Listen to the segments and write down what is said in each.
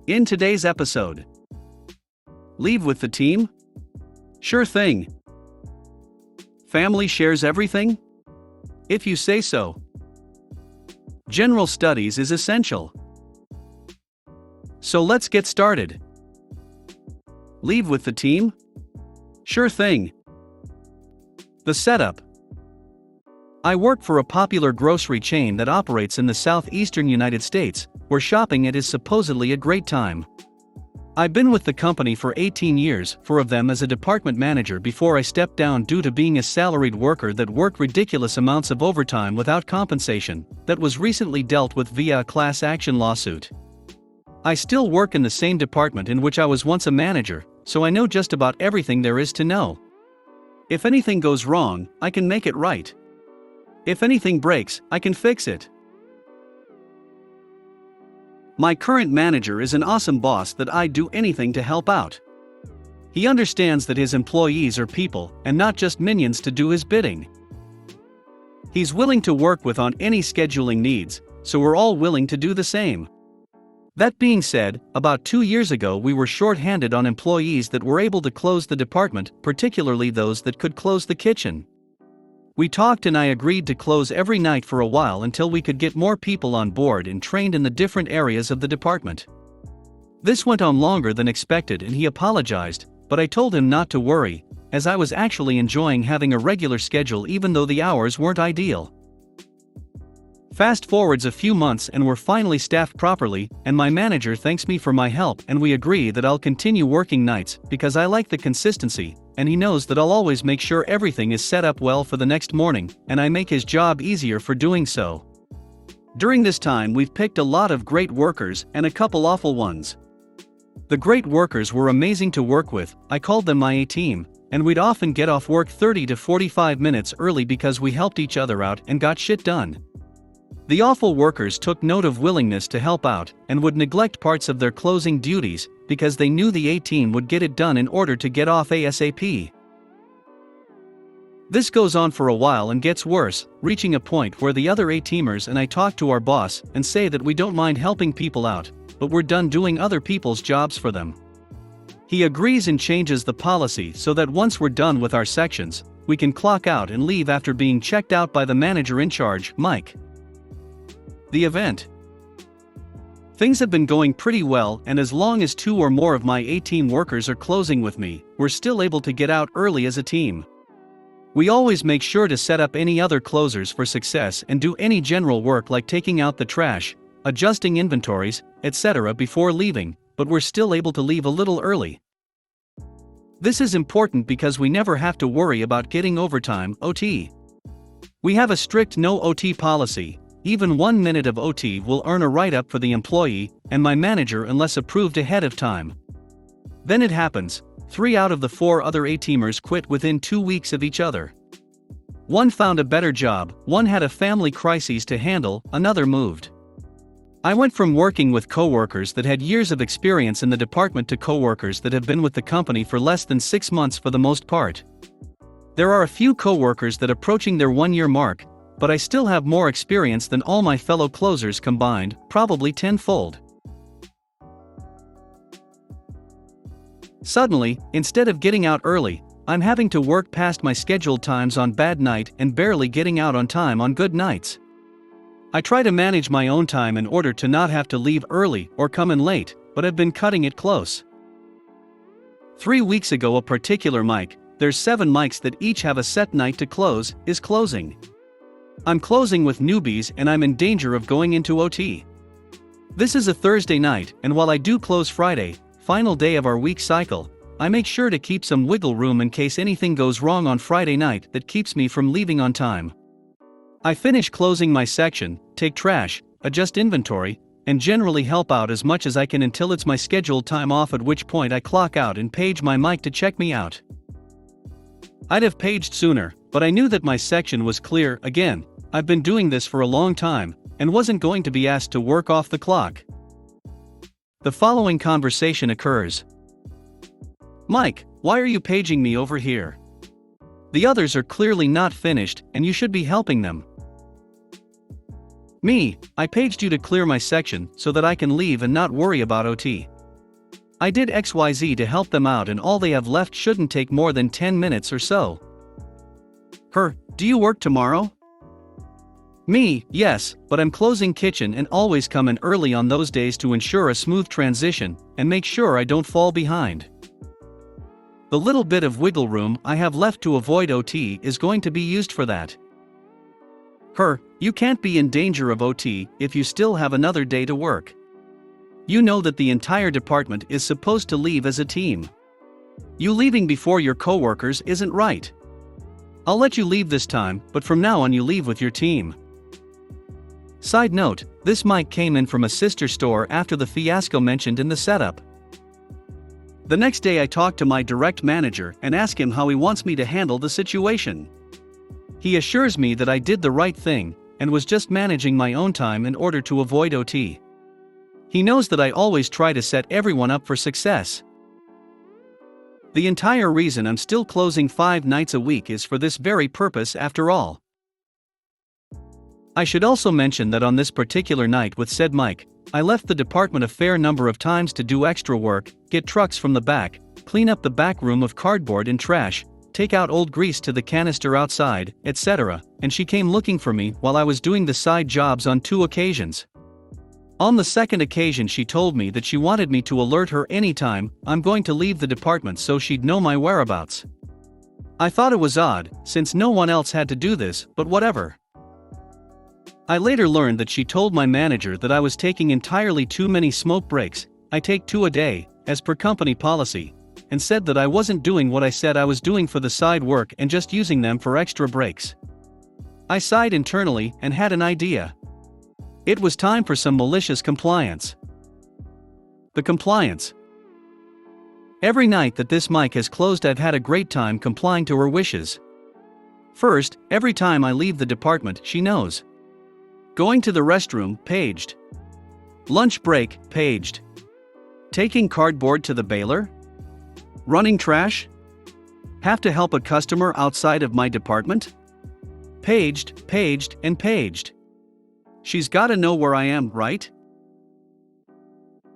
In today's episode, leave with the team? Sure thing. Family shares everything? If you say so. General studies is essential. So let's get started. Leave with the team? Sure thing. The setup. I work for a popular grocery chain that operates in the southeastern United States, where shopping it is supposedly a great time. I've been with the company for 18 years, 4 of them as a department manager before I stepped down due to being a salaried worker that worked ridiculous amounts of overtime without compensation, that was recently dealt with via a class action lawsuit. I still work in the same department in which I was once a manager, so I know just about everything there is to know. If anything goes wrong, I can make it right. If anything breaks, I can fix it. My current manager is an awesome boss that I'd do anything to help out. He understands that his employees are people and not just minions to do his bidding. He's willing to work with on any scheduling needs, so we're all willing to do the same. That being said, about 2 years ago we were short-handed on employees that were able to close the department, particularly those that could close the kitchen. We talked and I agreed to close every night for a while until we could get more people on board and trained in the different areas of the department. This went on longer than expected and he apologized, but I told him not to worry, as I was actually enjoying having a regular schedule even though the hours weren't ideal. Fast forwards a few months and we're finally staffed properly, and my manager thanks me for my help and we agree that I'll continue working nights because I like the consistency, and he knows that I'll always make sure everything is set up well for the next morning, and I make his job easier for doing so. During this time we've picked a lot of great workers and a couple awful ones. The great workers were amazing to work with, I called them my A-team, and we'd often get off work 30 to 45 minutes early because we helped each other out and got shit done. The awful workers took note of willingness to help out and would neglect parts of their closing duties because they knew the A-team would get it done in order to get off ASAP. This goes on for a while and gets worse, reaching a point where the other A-teamers and I talk to our boss and say that we don't mind helping people out, but we're done doing other people's jobs for them. He agrees and changes the policy so that once we're done with our sections, we can clock out and leave after being checked out by the manager in charge, Mike. The event. Things have been going pretty well, and as long as 2 or more of my A-team workers are closing with me, we're still able to get out early as a team. We always make sure to set up any other closers for success and do any general work like taking out the trash, adjusting inventories, etc. before leaving, but we're still able to leave a little early. This is important because we never have to worry about getting overtime, OT. We have a strict no OT policy. Even 1 minute of OT will earn a write-up for the employee and my manager unless approved ahead of time. Then it happens, 3 out of the 4 other A-teamers quit within 2 weeks of each other. One found a better job, one had a family crisis to handle, another moved. I went from working with coworkers that had years of experience in the department to coworkers that have been with the company for less than 6 months for the most part. There are a few coworkers that are approaching their 1-year mark, but I still have more experience than all my fellow closers combined, probably 10-fold. Suddenly, instead of getting out early, I'm having to work past my scheduled times on bad night and barely getting out on time on good nights. I try to manage my own time in order to not have to leave early or come in late, but I've been cutting it close. 3 weeks ago a particular mic, there's 7 mics that each have a set night to close, is closing. I'm closing with newbies and I'm in danger of going into OT. This is a Thursday night, and while I do close Friday, final day of our week cycle, I make sure to keep some wiggle room in case anything goes wrong on Friday night that keeps me from leaving on time. I finish closing my section, take trash, adjust inventory, and generally help out as much as I can until it's my scheduled time off, at which point I clock out and page my mic to check me out. I'd have paged sooner, but I knew that my section was clear. Again, I've been doing this for a long time, and wasn't going to be asked to work off the clock. The following conversation occurs. Mike, why are you paging me over here? The others are clearly not finished, and you should be helping them. Me, I paged you to clear my section so that I can leave and not worry about OT. I did XYZ to help them out and all they have left shouldn't take more than 10 minutes or so. Her, do you work tomorrow? Me, yes, but I'm closing kitchen and always come in early on those days to ensure a smooth transition and make sure I don't fall behind. The little bit of wiggle room I have left to avoid OT is going to be used for that. Her, you can't be in danger of OT if you still have another day to work. You know that the entire department is supposed to leave as a team. You leaving before your coworkers isn't right. I'll let you leave this time, but from now on you leave with your team. Side note, this mic came in from a sister store after the fiasco mentioned in the setup. The next day I talked to my direct manager and asked him how he wants me to handle the situation. He assures me that I did the right thing and was just managing my own time in order to avoid OT. He knows that I always try to set everyone up for success. The entire reason I'm still closing 5 nights a week is for this very purpose after all. I should also mention that on this particular night with said Mike, I left the department a fair number of times to do extra work, get trucks from the back, clean up the back room of cardboard and trash, take out old grease to the canister outside, etc., and she came looking for me while I was doing the side jobs on 2 occasions. On the second occasion she told me that she wanted me to alert her anytime I'm going to leave the department so she'd know my whereabouts. I thought it was odd, since no one else had to do this, but whatever. I later learned that she told my manager that I was taking entirely too many smoke breaks, I take 2 a day, as per company policy, and said that I wasn't doing what I said I was doing for the side work and just using them for extra breaks. I sighed internally and had an idea. It was time for some malicious compliance. The compliance. Every night that this mic has closed I've had a great time complying to her wishes. First, every time I leave the department she knows. Going to the restroom, paged. Lunch break, paged. Taking cardboard to the baler? Running trash? Have to help a customer outside of my department? Paged, paged, and paged. She's gotta know where I am, right?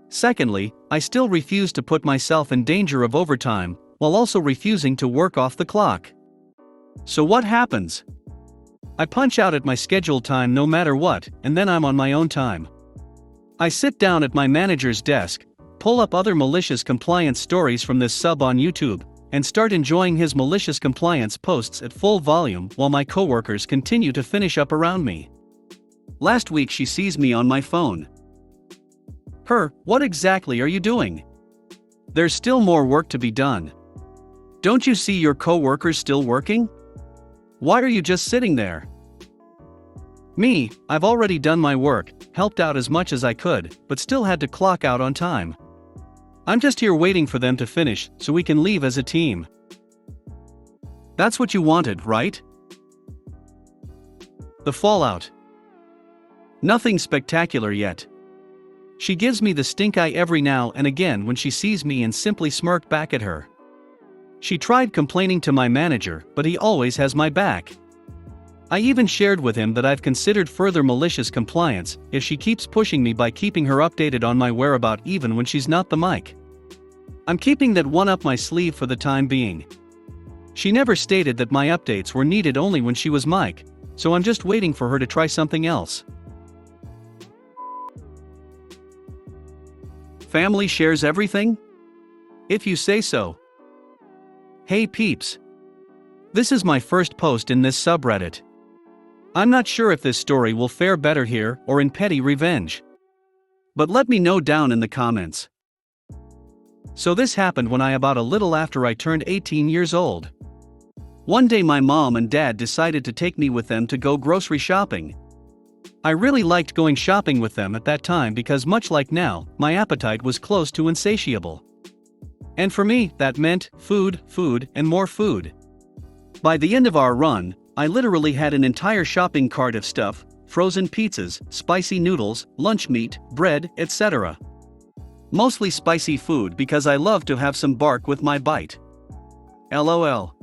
Secondly, I still refuse to put myself in danger of overtime, while also refusing to work off the clock. So what happens? I punch out at my scheduled time no matter what, and then I'm on my own time. I sit down at my manager's desk, pull up other malicious compliance stories from this sub on YouTube, and start enjoying his malicious compliance posts at full volume while my coworkers continue to finish up around me. Last week she sees me on my phone. Her, what exactly are you doing? There's still more work to be done. Don't you see your coworkers still working? Why are you just sitting there? Me, I've already done my work, helped out as much as I could, but still had to clock out on time. I'm just here waiting for them to finish so we can leave as a team. That's what you wanted, right? The fallout. Nothing spectacular yet. She gives me the stink eye every now and again when she sees me and simply smirk back at her. She tried complaining to my manager, but he always has my back. I even shared with him that I've considered further malicious compliance if she keeps pushing me by keeping her updated on my whereabouts even when she's not the mic. I'm keeping that one up my sleeve for the time being. She never stated that my updates were needed only when she was mic, so I'm just waiting for her to try something else. Family shares everything? If you say so. Hey peeps. This is my first post in this subreddit. I'm not sure if this story will fare better here or in petty revenge. But let me know down in the comments. So this happened when I about a little after I turned 18 years old. One day my mom and dad decided to take me with them to go grocery shopping. I really liked going shopping with them at that time because much like now, my appetite was close to insatiable. And for me, that meant food, food, and more food. By the end of our run, I literally had an entire shopping cart of stuff, frozen pizzas, spicy noodles, lunch meat, bread, etc. Mostly spicy food because I love to have some bark with my bite. LOL.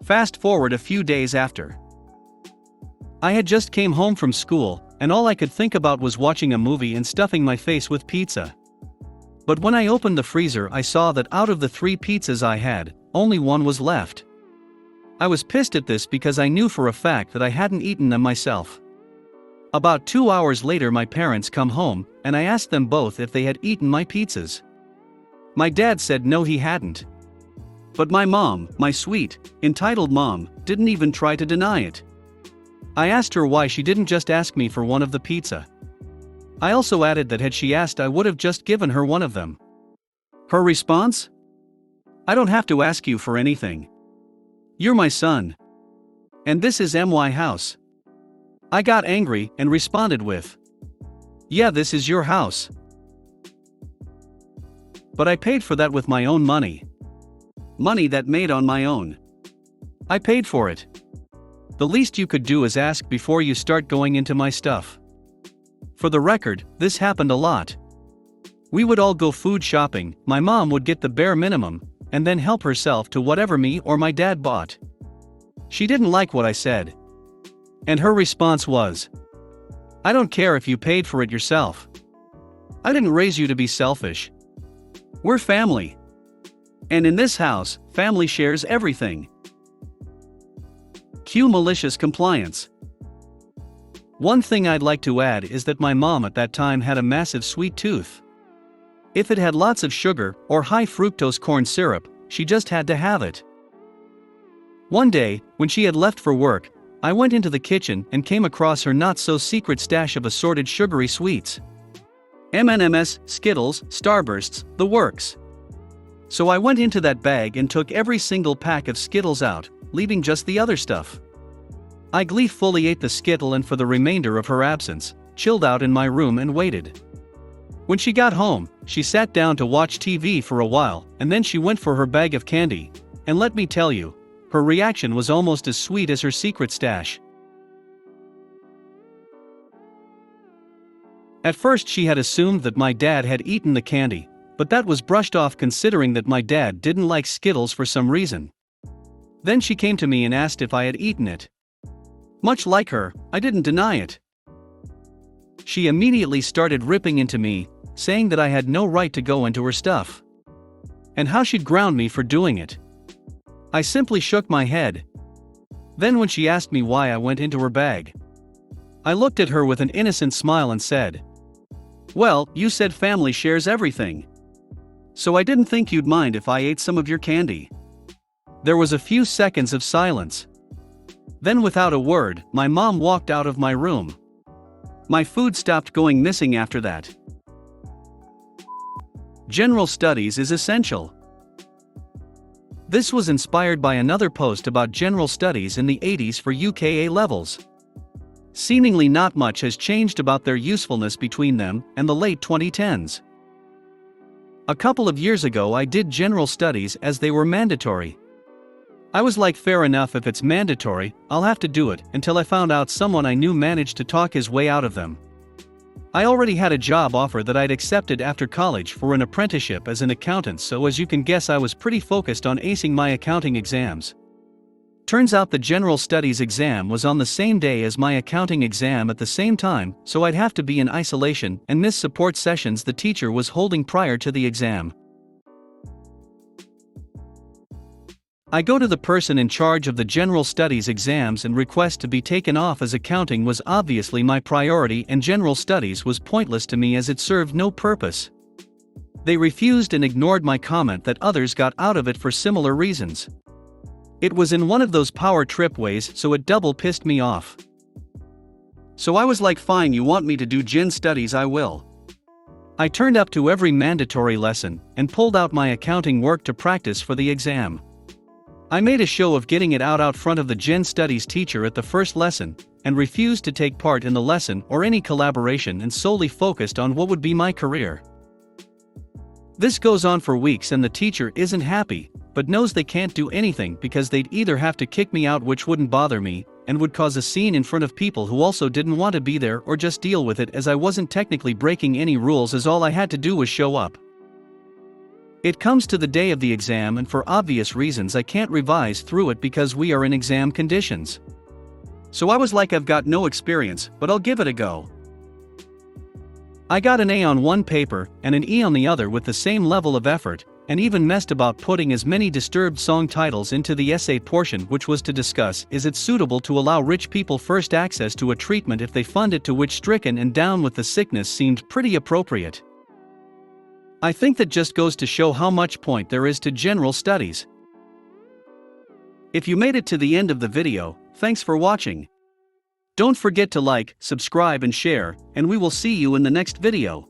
Fast forward a few days after. I had just came home from school, and all I could think about was watching a movie and stuffing my face with pizza. But when I opened the freezer, I saw that out of the 3 pizzas I had, only one was left. I was pissed at this because I knew for a fact that I hadn't eaten them myself. About 2 hours later, my parents come home, and I asked them both if they had eaten my pizzas. My dad said no, he hadn't. But my mom, my sweet, entitled mom, didn't even try to deny it. I asked her why she didn't just ask me for one of the pizza. I also added that had she asked, I would have just given her one of them. Her response? "I don't have to ask you for anything. You're my son. And this is my house." I got angry and responded with, "Yeah, this is your house. But I paid for that with my own money. Money that made on my own. I paid for it. The least you could do is ask before you start going into my stuff." For the record, this happened a lot. We would all go food shopping, my mom would get the bare minimum, and then help herself to whatever me or my dad bought. She didn't like what I said. And her response was, "I don't care if you paid for it yourself. I didn't raise you to be selfish. We're family. And in this house, family shares everything." Cue malicious compliance. One thing I'd like to add is that my mom at that time had a massive sweet tooth. If it had lots of sugar or high fructose corn syrup, she just had to have it. One day, when she had left for work, I went into the kitchen and came across her not-so-secret stash of assorted sugary sweets. M&Ms, Skittles, Starbursts, the works. So I went into that bag and took every single pack of Skittles out, leaving just the other stuff. I gleefully ate the Skittle and for the remainder of her absence, chilled out in my room and waited. When she got home, she sat down to watch TV for a while, and then she went for her bag of candy, and let me tell you, her reaction was almost as sweet as her secret stash. At first she had assumed that my dad had eaten the candy, but that was brushed off considering that my dad didn't like Skittles for some reason. Then she came to me and asked if I had eaten it. Much like her, I didn't deny it. She immediately started ripping into me, saying that I had no right to go into her stuff. And how she'd ground me for doing it. I simply shook my head. Then when she asked me why I went into her bag, I looked at her with an innocent smile and said, "Well, you said family shares everything. So I didn't think you'd mind if I ate some of your candy." There was a few seconds of silence. Then without a word, my mom walked out of my room. My food stopped going missing after that. General studies is essential. This was inspired by another post about general studies in the 80s for UKA levels. Seemingly not much has changed about their usefulness between them and the late 2010s. A couple of years ago I did general studies as they were mandatory. I was like, fair enough, if it's mandatory, I'll have to do it, until I found out someone I knew managed to talk his way out of them. I already had a job offer that I'd accepted after college for an apprenticeship as an accountant, so as you can guess I was pretty focused on acing my accounting exams. Turns out the general studies exam was on the same day as my accounting exam at the same time, so I'd have to be in isolation and miss support sessions the teacher was holding prior to the exam. I go to the person in charge of the general studies exams and request to be taken off, as accounting was obviously my priority and general studies was pointless to me as it served no purpose. They refused and ignored my comment that others got out of it for similar reasons. It was in one of those power trip ways, so it double pissed me off. So I was like, fine, you want me to do gen studies, I will. I turned up to every mandatory lesson and pulled out my accounting work to practice for the exam. I made a show of getting it out front of the Gen Studies teacher at the first lesson, and refused to take part in the lesson or any collaboration and solely focused on what would be my career. This goes on for weeks and the teacher isn't happy, but knows they can't do anything because they'd either have to kick me out, which wouldn't bother me, and would cause a scene in front of people who also didn't want to be there, or just deal with it as I wasn't technically breaking any rules as all I had to do was show up. It comes to the day of the exam and for obvious reasons I can't revise through it because we are in exam conditions. so I was like, I've got no experience, but I'll give it a go. I got an A on one paper and an E on the other with the same level of effort, and even messed about putting as many disturbed song titles into the essay portion, which was to discuss, is it suitable to allow rich people first access to a treatment if they fund it, to which stricken and down with the sickness seemed pretty appropriate. I think that just goes to show how much point there is to general studies. If you made it to the end of the video, thanks for watching. Don't forget to like, subscribe and share, and we will see you in the next video.